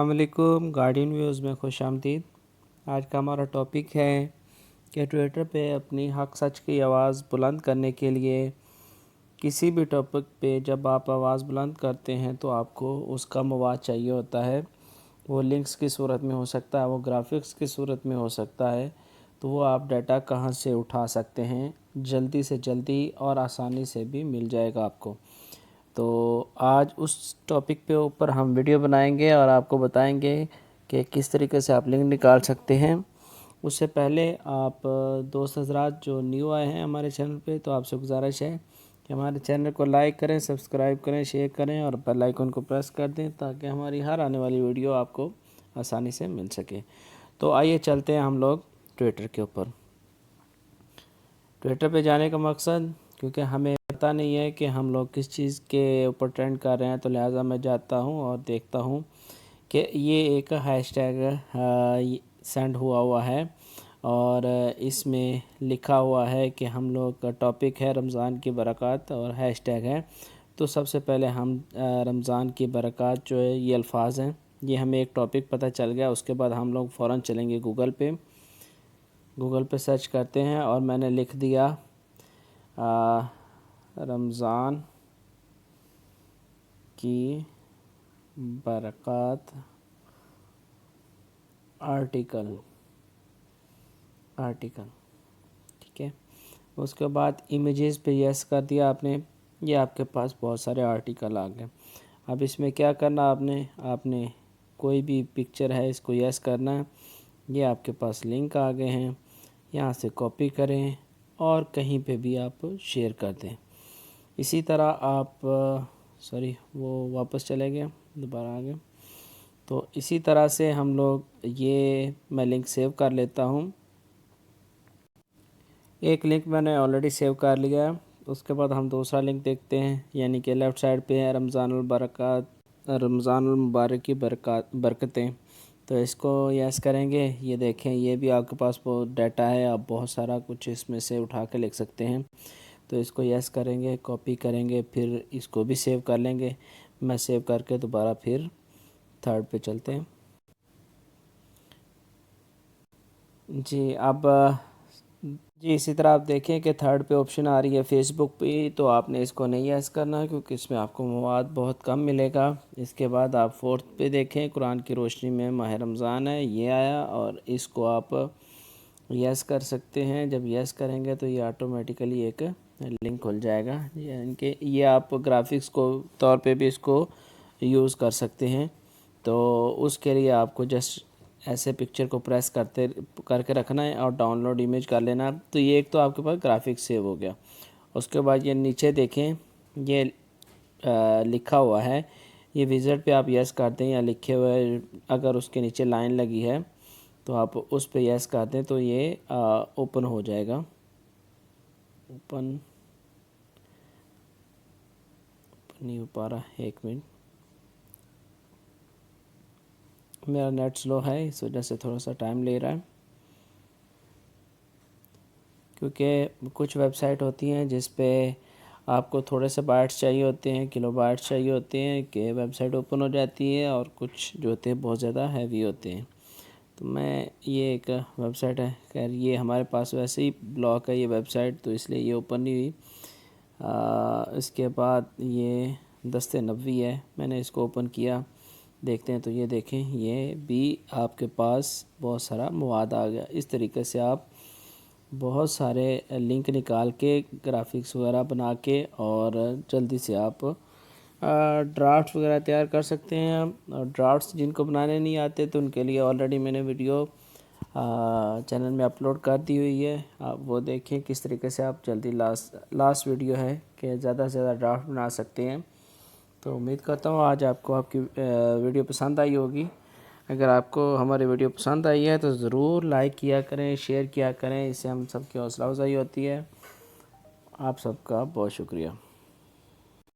अस्सलामुअलैकुम guardian views में खुश आमदीद। आज का हमारा टॉपिक है कि ट्विटर पे अपनी हक सच की आवाज़ बुलंद करने के लिए किसी भी टॉपिक पे जब आप आवाज़ बुलंद करते हैं तो आपको उसका मवाद चाहिए होता है। वो लिंक्स की सूरत में हो सकता है, वो ग्राफिक्स की सूरत में हो सकता है। तो वो आप डाटा कहाँ से उठा सकते हैं, जल्दी से जल्दी और आसानी से भी मिल जाएगा आपको। तो आज उस टॉपिक पे ऊपर हम वीडियो बनाएंगे और आपको बताएंगे कि किस तरीके से आप लिंक निकाल सकते हैं। उससे पहले आप दोस्त हजरात जो न्यू आए हैं हमारे चैनल पे, तो आपसे गुजारिश है कि हमारे चैनल को लाइक करें, सब्सक्राइब करें, शेयर करें और बेल आइकन को प्रेस कर दें ताकि हमारी हर आने वाली वीडियो आपको आसानी से मिल सके। तो आइए चलते हैं हम लोग ट्विटर के ऊपर। ट्विटर पे जाने का मकसद, क्योंकि हमें पता नहीं है कि हम लोग किस चीज़ के ऊपर ट्रेंड कर रहे हैं, तो लिहाजा मैं जाता हूँ और देखता हूँ कि ये एक हैशटैग सेंड हुआ है और इसमें लिखा हुआ है कि हम लोग का टॉपिक है रमज़ान की बरक़ात और हैशटैग है। तो सबसे पहले हम रमज़ान की बरक़ात जो है ये अल्फाज हैं, ये हमें एक टॉपिक पता चल गया। उसके बाद हम लोग फ़ौरन चलेंगे गूगल पे सर्च करते हैं और मैंने लिख दिया रमज़ान की बरक़ात आर्टिकल, ठीक है। उसके बाद इमेजेस पे यस कर दिया आपने, ये आपके पास बहुत सारे आर्टिकल आ गए। अब इसमें क्या करना, आपने कोई भी पिक्चर है इसको यस करना है। ये आपके पास लिंक आ गए हैं, यहाँ से कॉपी करें और कहीं पे भी आप शेयर कर दें। इसी तरह आप वो वापस चले गए, दोबारा आ गए। तो इसी तरह से हम लोग ये मैं लिंक सेव कर लेता हूँ। एक लिंक मैंने ऑलरेडी सेव कर लिया है। उसके बाद हम दूसरा लिंक देखते हैं, यानी कि लेफ़्ट साइड पे है रमज़ान मुबारक की बरकतें। तो इसको यस करेंगे। ये देखें, ये भी आपके पास बहुत डाटा है, आप बहुत सारा कुछ इसमें से उठा के लिख सकते हैं। तो इसको यस करेंगे, कॉपी करेंगे, फिर इसको भी सेव कर लेंगे। मैं सेव करके दोबारा फिर थर्ड पे चलते हैं जी। अब इसी तरह आप देखें कि थर्ड पे ऑप्शन आ रही है फेसबुक पे, तो आपने इसको नहीं यस करना क्योंकि इसमें आपको मवाद बहुत कम मिलेगा। इसके बाद आप फोर्थ पे देखें, कुरान की रोशनी में माह रमज़ान है, ये आया और इसको आप यस कर सकते हैं। जब यस करेंगे तो ये ऑटोमेटिकली एक लिंक खुल जाएगा, यानी कि ये आप ग्राफिक्स को तौर पे भी इसको यूज़ कर सकते हैं। तो उसके लिए आपको जस्ट ऐसे पिक्चर को प्रेस करके रखना है और डाउनलोड इमेज कर लेना। तो ये एक तो आपके पास ग्राफिक्स सेव हो गया। उसके बाद ये नीचे देखें, ये लिखा हुआ है, ये विज़िट पे आप यस करते हैं या लिखे हुए अगर उसके नीचे लाइन लगी है तो आप उस पे यस कर दें तो ये ओपन हो जाएगा। ओपन नहीं हो पा रहा, एक मिनट, मेरा नेट स्लो है, इस वजह से थोड़ा सा टाइम ले रहा है। क्योंकि कुछ वेबसाइट होती हैं जिस पे आपको थोड़े से बाइट्स चाहिए होते हैं, किलो बाइट्स चाहिए होते हैं कि वेबसाइट ओपन हो जाती है, और कुछ जो होते हैं बहुत ज़्यादा हैवी होते हैं। तो मैं ये एक वेबसाइट है, खैर ये हमारे पास वैसे ही ब्लॉक है ये वेबसाइट, तो इसलिए ये ओपन नहीं हुई। इसके बाद ये दस्ते नबवी है, मैंने इसको ओपन किया, देखते हैं तो ये देखें, ये भी आपके पास बहुत सारा मवाद आ गया। इस तरीके से आप बहुत सारे लिंक निकाल के ग्राफिक्स वगैरह बना के और जल्दी से आप ड्राफ्ट वगैरह तैयार कर सकते हैं। और ड्राफ्ट्स जिनको बनाने नहीं आते तो उनके लिए ऑलरेडी मैंने वीडियो चैनल में अपलोड कर दी हुई है, आप वो देखें किस तरीके से आप जल्दी लास्ट वीडियो है कि ज़्यादा से ज़्यादा ड्राफ्ट बना सकते हैं। तो उम्मीद करता हूँ आज आपको आपकी वीडियो पसंद आई होगी। अगर आपको हमारी वीडियो पसंद आई है तो ज़रूर लाइक किया करें, शेयर किया करें, इससे हम सबकी हौसला अफजाई होती है। आप सबका बहुत शुक्रिया।